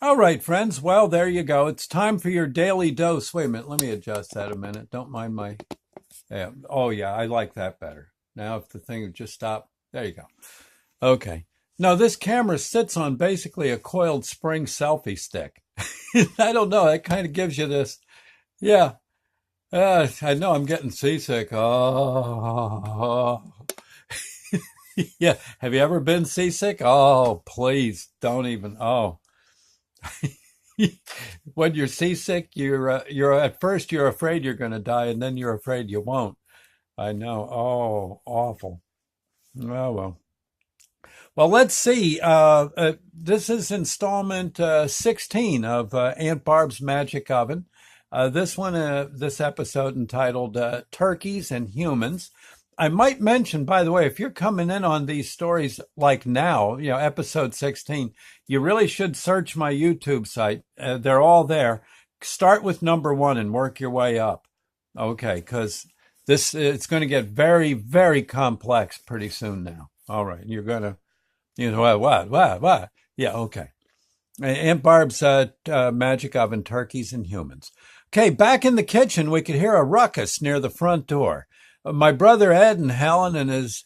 All right, friends. Well, there you go. It's time for your daily dose. Wait a minute. Let me adjust that a minute. Don't mind my. Yeah. Oh, yeah. I like that better. Now, if the thing would just stop. There you go. Okay. Now, this camera sits on basically a coiled spring selfie stick. I don't know. That kind of gives you this. Yeah. I know I'm getting seasick. Oh. Yeah. Have you ever been seasick? Oh, please don't even. Oh. When you're seasick, you're at first you're afraid you're going to die, and then you're afraid you won't. I know. Oh, awful. Oh well. Well, let's see. This is installment 16 of Aunt Barb's Magic Oven. This episode entitled "Turkeys and Humans." I might mention, by the way, if you're coming in on these stories like now, episode 16, you really should search my YouTube site. They're all there. Start with number one and work your way up. Okay, because it's going to get very, very complex pretty soon now. All right, you're going to, what? Yeah, okay. Aunt Barb's Magic Oven, Turkeys and Humans. Okay, back in the kitchen, we could hear a ruckus near the front door. My brother Ed and Helen, his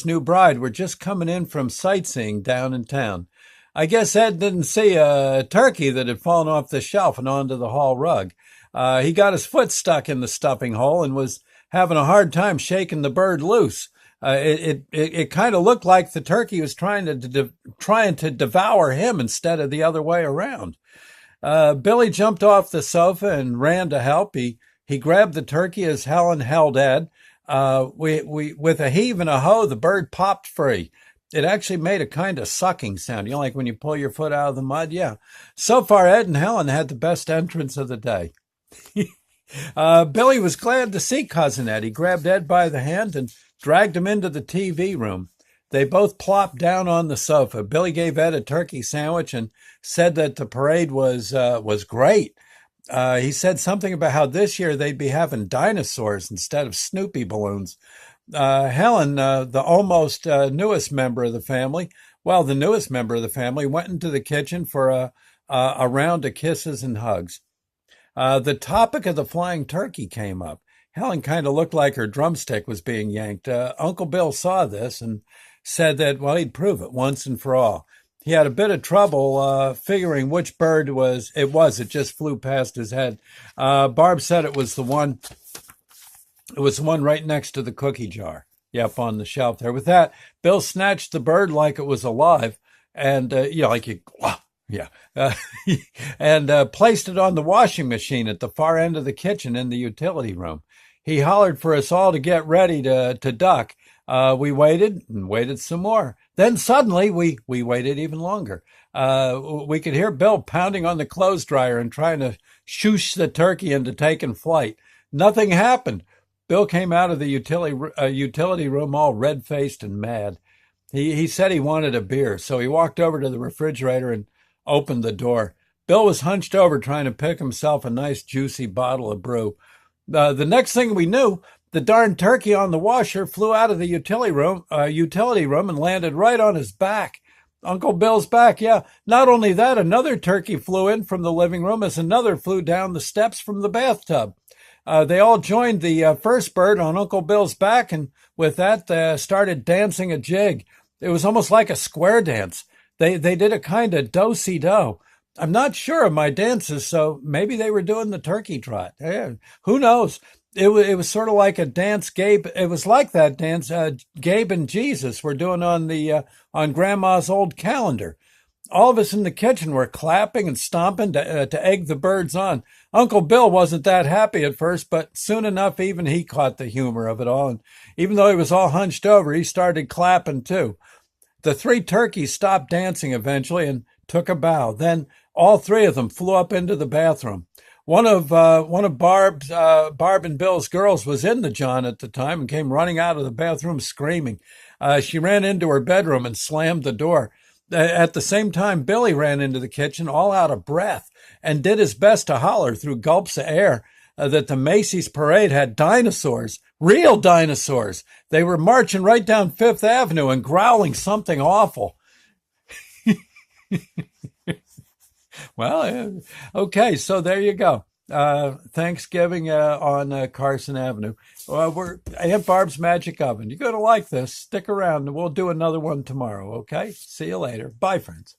new bride, were just coming in from sightseeing down in town. I guess Ed didn't see a turkey that had fallen off the shelf and onto the hall rug. He got his foot stuck in the stuffing hole and was having a hard time shaking the bird loose. It kind of looked like the turkey was trying to devour him instead of the other way around. Billy jumped off the sofa and ran to help. He grabbed the turkey as Helen held Ed. With a heave and a hoe, the bird popped free. It actually made a kind of sucking sound, like when you pull your foot out of the mud. Yeah. So far, Ed and Helen had the best entrance of the day. Billy was glad to see Cousin Ed. He grabbed Ed by the hand and dragged him into the TV room. They both plopped down on the sofa. Billy gave Ed a turkey sandwich and said that the parade was great. He said something about how this year they'd be having dinosaurs instead of Snoopy balloons. Helen, the almost newest member of the family, the newest member of the family, went into the kitchen for a round of kisses and hugs. The topic of the flying turkey came up. Helen kind of looked like her drumstick was being yanked. Uncle Bill saw this and said that, he'd prove it once and for all. He had a bit of trouble figuring which bird it was. It just flew past his head. Barb said it was the one. It was the one right next to the cookie jar. Yep, on the shelf there. With that, Bill snatched the bird like it was alive, and and placed it on the washing machine at the far end of the kitchen in the utility room. He hollered for us all to get ready to duck. We waited and waited some more. Then suddenly we waited even longer. We could hear Bill pounding on the clothes dryer and trying to shoosh the turkey into taking flight. Nothing happened. Bill came out of the utility room all red-faced and mad. He said he wanted a beer, so he walked over to the refrigerator and opened the door. Bill was hunched over trying to pick himself a nice juicy bottle of brew. The next thing we knew, the darn turkey on the washer flew out of the utility room and landed right on his back. Uncle Bill's back, yeah. Not only that, another turkey flew in from the living room as another flew down the steps from the bathtub. They all joined the first bird on Uncle Bill's back, and with that, started dancing a jig. It was almost like a square dance. They did a kind of do-si-do. I'm not sure of my dances, so maybe they were doing the turkey trot. Yeah, who knows? It was sort of like a dance Gabe. It was like that dance Gabe and Jesus were doing on Grandma's old calendar. All of us in the kitchen were clapping and stomping to egg the birds on. Uncle Bill wasn't that happy at first, but soon enough, even he caught the humor of it all. And even though he was all hunched over, he started clapping too. The three turkeys stopped dancing eventually and took a bow. Then all three of them flew up into the bathroom. One of Barb and Bill's girls was in the John at the time and came running out of the bathroom screaming. She ran into her bedroom and slammed the door. At the same time, Billy ran into the kitchen all out of breath and did his best to holler through gulps of air that the Macy's parade had dinosaurs, real dinosaurs. They were marching right down Fifth Avenue and growling something awful. Well, okay, so there you go. Thanksgiving on Carson Avenue. We're at Barb's Magic Oven. You're going to like this. Stick around, and we'll do another one tomorrow, okay? See you later. Bye, friends.